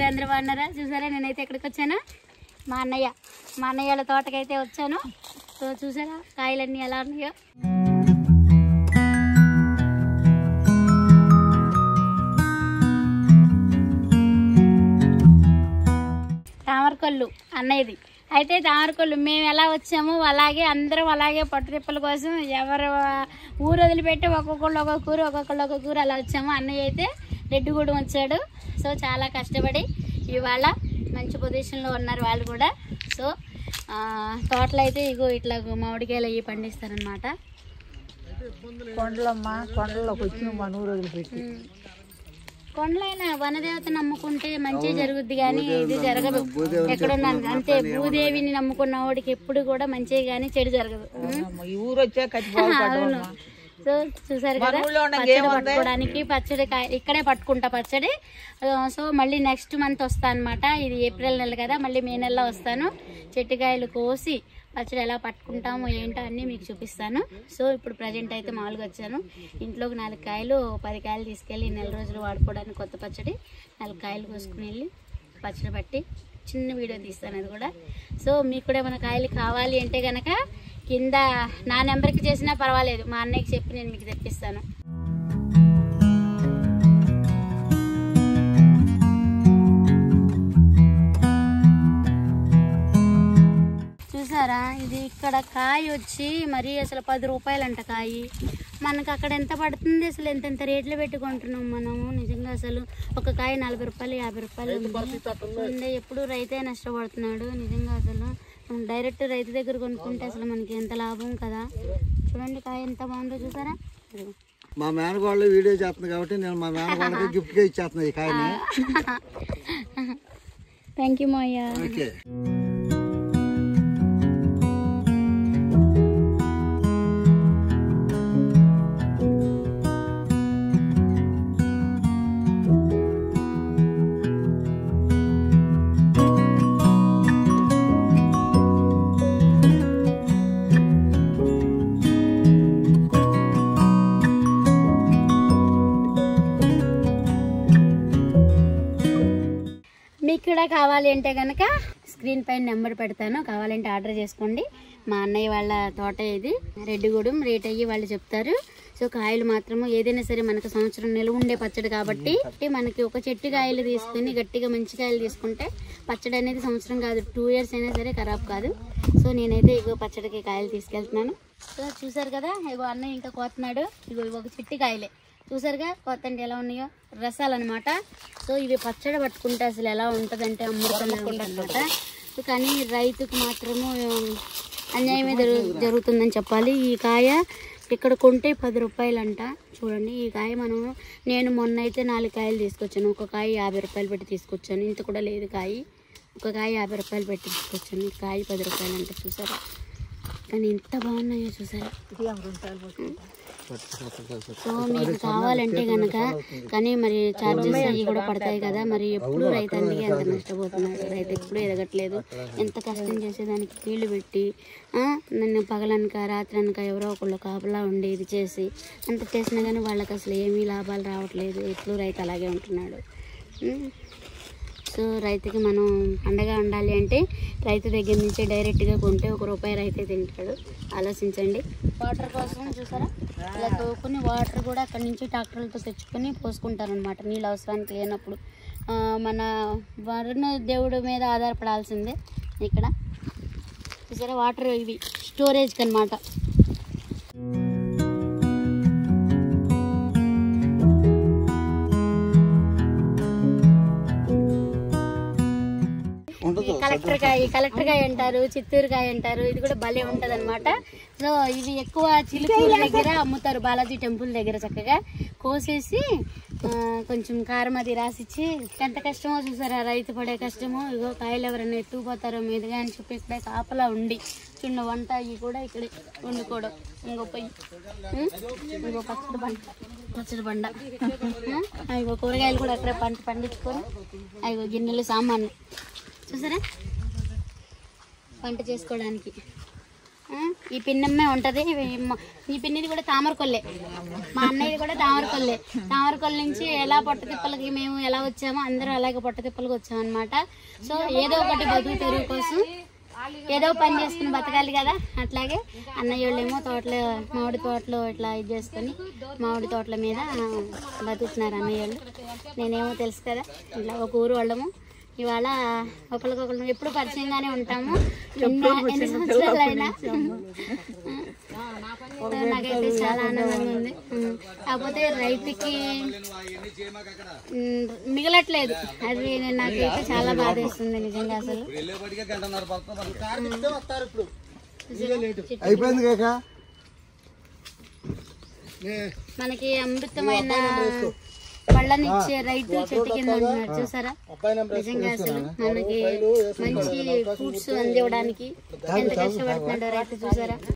అందరూ బాగున్నారా? చూసారా నేనైతే ఎక్కడికి వచ్చాను, మా అన్నయ్య వాళ్ళ తోటకైతే వచ్చాను. సో చూసారా కాయలన్నీ ఎలా ఉన్నాయో. తామరకొల్లు అన్నయ్యది. అయితే తామరకొల్లు మేము ఎలా వచ్చామో అలాగే అందరం అలాగే పట్టుతిప్పల కోసం ఎవరు ఊరు వదిలిపెట్టి ఒక్కొక్కళ్ళు ఒక్కొక్క ఊరు ఒక్కొక్కళ్ళు ఒక్కొక్క ఊరు అలా వచ్చాము. అన్నయ్య అయితే రెడ్డిగూడెం వచ్చాడు. సో చాలా కష్టపడి ఇవాళ మంచి పొజిషన్లో ఉన్నారు వాళ్ళు కూడా. సో తోటలో అయితే ఇగో ఇట్లా మామిడికాయలు అవి పండిస్తారనమాట. కొండలోకి వచ్చి మన ఊరు వదిలిపెట్టి కొండలైనా వనదేవత నమ్ముకుంటే మంచి జరుగుద్ది, కానీ ఇది జరగదు. ఎక్కడున్నా అంతే, భూదేవిని నమ్ముకున్న వాడికి ఎప్పుడు కూడా మంచి కానీ చెడు జరగదు. అవును. సో చూసారు కదా, పచ్చడి పట్టుకోవడానికి పచ్చడి ఇక్కడే పట్టుకుంటా పచ్చడి. సో మళ్ళీ నెక్స్ట్ మంత్ వస్తా అనమాట. ఇది ఏప్రిల్ నెల కదా, మళ్ళీ మే నెలలో వస్తాను. చెట్టుకాయలు కోసి పచ్చడి ఎలా పట్టుకుంటామో ఏంటో అన్నీ మీకు చూపిస్తాను. సో ఇప్పుడు ప్రజెంట్ అయితే మామూలుగా వచ్చాను. ఇంట్లోకి 4 కాయలు 10 కాయలు తీసుకెళ్ళి నెల రోజులు వాడుకోవడానికి కొత్త పచ్చడి 4 కాయలు కోసుకుని వెళ్ళి పచ్చడి పట్టి చిన్న వీడియో తీస్తాను అది కూడా. సో మీకు కూడా ఏమైనా కాయలు కావాలి అంటే కనుక కింద నా నెంబర్కి చేసినా పర్వాలేదు, మా అన్నయ్యకి చెప్పి నేను మీకు తెప్పిస్తాను. చూసారా, ఇది ఇక్కడ కాయ వచ్చి మరి అసలు 10 రూపాయలు అంట కాయ. మనకు అక్కడ ఎంత పడుతుంది, అసలు ఎంతెంత రేట్లు పెట్టుకుంటున్నాం మనము. నిజంగా అసలు ఒక కాయ 40 రూపాయలు 50 రూపాయలు ఉంది. ఎప్పుడు రైతే నష్టపడుతున్నాడు నిజంగా. అసలు డైరెక్ట్ రైతు దగ్గర కొనుక్కుంటే అసలు మనకి ఎంత లాభం కదా. చూడండి కాయ ఎంత బాగుందో చూసారా. మా మేనగోళ్ళు వీడియో చేస్తుంది కాబట్టి నేను మా మేనగోళ్ళకి గిఫ్ట్గా ఇచ్చేస్తున్నాను ఈ కాయని. థ్యాంక్ యూ మాయ్యా. ఓకే. మీకు కూడా కావాలి అంటే కనుక స్క్రీన్ పైన నెంబర్ పెడతాను, కావాలంటే ఆర్డర్ చేసుకోండి. మా అన్నయ్య వాళ్ళ తోట ఇది రెడ్డిగూడెం. రేట్ అయ్యి వాళ్ళు చెప్తారు. సో కాయలు మాత్రము ఏదైనా సరే మనకు సంవత్సరం నిలువ ఉండే పచ్చడి కాబట్టి మనకి ఒక చెట్టు కాయలు తీసుకుని గట్టిగా మంచి కాయలు తీసుకుంటే పచ్చడి అనేది సంవత్సరం కాదు 2 years అయినా సరే ఖరాబ్ కాదు. సో నేనైతే ఇగో పచ్చడికి కాయలు తీసుకెళ్తున్నాను. సో చూసారు కదా, ఇగో అన్నయ్య ఇంకా కోతున్నాడు. ఇగో ఒక చెట్టు కాయలే చూసారుగా, కొత్త అంటే ఎలా ఉన్నాయో రసాలు అనమాట. సో ఇవి పచ్చడి పట్టుకుంటే అసలు ఎలా ఉంటుందంటే అమృతంగా ఉంటుందన్నమాట. కానీ రైతుకు మాత్రము అన్యాయమే జరుగుతుందని చెప్పాలి. ఈ కాయ ఇక్కడ కొంటే 10 రూపాయలు అంట. చూడండి ఈ కాయ నేను మొన్న అయితే 4 కాయలు తీసుకొచ్చాను. ఒక కాయ 50 రూపాయలు పెట్టి తీసుకొచ్చాను. ఇంత కూడా లేదు కాయ, ఒక కాయ 50 రూపాయలు పెట్టి తీసుకొచ్చాను. ఈ కాయ 10 రూపాయలు అంట. చూసారా, కానీ ఎంత బాగున్నాయో చూసారా. సో మీకు కావాలంటే కనుక, కానీ మరి ఛార్జెస్ అవి కూడా పడతాయి కదా. మరి ఎప్పుడు రైతు అందుకే ఎంత నష్టపోతున్నాడు. రైతు ఎప్పుడు ఎదగట్లేదు. ఎంత కష్టం చేసేదానికి కీళ్ళు పెట్టి నన్ను పగలనక రాత్రనక ఎవరో ఒకళ్ళు కాపలా ఉండి ఇది చేసి అంత చేసినా కానీ వాళ్ళకి అసలు ఏమీ లాభాలు రావట్లేదు. ఎప్పుడు రైతు అలాగే ఉంటున్నాడు. సో రైతుకి మనం అండగా ఉండాలి అంటే రైతు దగ్గర నుంచి డైరెక్ట్గా కొంటే 1 రూపాయి రైతే తింటాడు. ఆలోచించండి. వాటర్ కోసం చూసారా, ఇలా తోకుని వాటర్ కూడా అక్కడి నుంచి ట్రాక్టర్లతో తెచ్చుకొని పోసుకుంటారనమాట. నీళ్ళు అవసరానికి లేనప్పుడు మన వరుణ దేవుడి మీద ఆధారపడాల్సిందే. ఇక్కడ చూసారా వాటర్ ఇవి స్టోరేజ్కి అనమాట. కలెక్టర్ కాయ అంటారు, చిత్తూరు కాయ అంటారు. ఇది కూడా భలే ఉంటది అనమాట. సో ఇవి ఎక్కువ చిలుకూరు దగ్గర అమ్ముతారు, బాలాజీ టెంపుల్ దగ్గర. చక్కగా కోసేసి కొంచెం కారం అది రాసిచ్చి ఎంత కష్టమో చూసారా, రైతు పడే కష్టమో. ఇగో కాయలు ఎవరైనా ఎత్తుకుపోతారో మీదుగా అని చెప్పి ఇక్కడే కాపలా ఉండి చిన్న వంట అవి కూడా ఇక్కడే వండుకోవడం. ఇంకో పొయ్యి, ఇంకో పచ్చడి బండ, అవి కూరగాయలు కూడా అక్కడే పండించుకొని అవి గిన్నెలు సామాన్లు చూసారా వంట చేసుకోవడానికి. ఈ పిన్నమ్మే ఉంటుంది. ఈ పిన్నిది కూడా తామరకొల్లే, మా అన్నయ్యది కూడా తామరకొల్లే. తామరకొల్లి నుంచి ఎలా పొట్టతిప్పలకి మేము ఎలా వచ్చామో అందరూ అలాగే పొట్టతిప్పలకి వచ్చామన్నమాట. సో ఏదో ఒకటి బతుకు తెరువు కోసం ఏదో పని చేసుకుని బతకాలి కదా. అట్లాగే అన్నయ్య వాళ్ళేమో తోటలో మామిడి తోటలో ఇట్లా ఇది చేసుకొని మామిడి తోటల మీద బతుకుతున్నారు అన్నయ్య వాళ్ళు. నేనేమో తెలుసు కదా, ఇట్లా ఒక ఊరు వాళ్ళము. ఇవాళ ఒకరికొకరు ఎప్పుడు పరిచయంగానే ఉంటాము. ఎన్ని సంవత్సరాలైనా నాకైతే చాలా ఆనందంగా ఉంది. కాకపోతే రైతుకి మిగలట్లేదు, అది నాకైతే చాలా బాధ వేస్తుంది నిజంగా. అసలు మనకి అమృతమైన పళ్ళనిచ్చే రైతు చెట్టు కింద ఉంటున్నారు చూసారా. నిజంగా అసలు మనకి మంచి ఫ్రూట్స్ అందివ్వడానికి ఎంత కష్టపడుతున్నాడో రైతు చూసారా.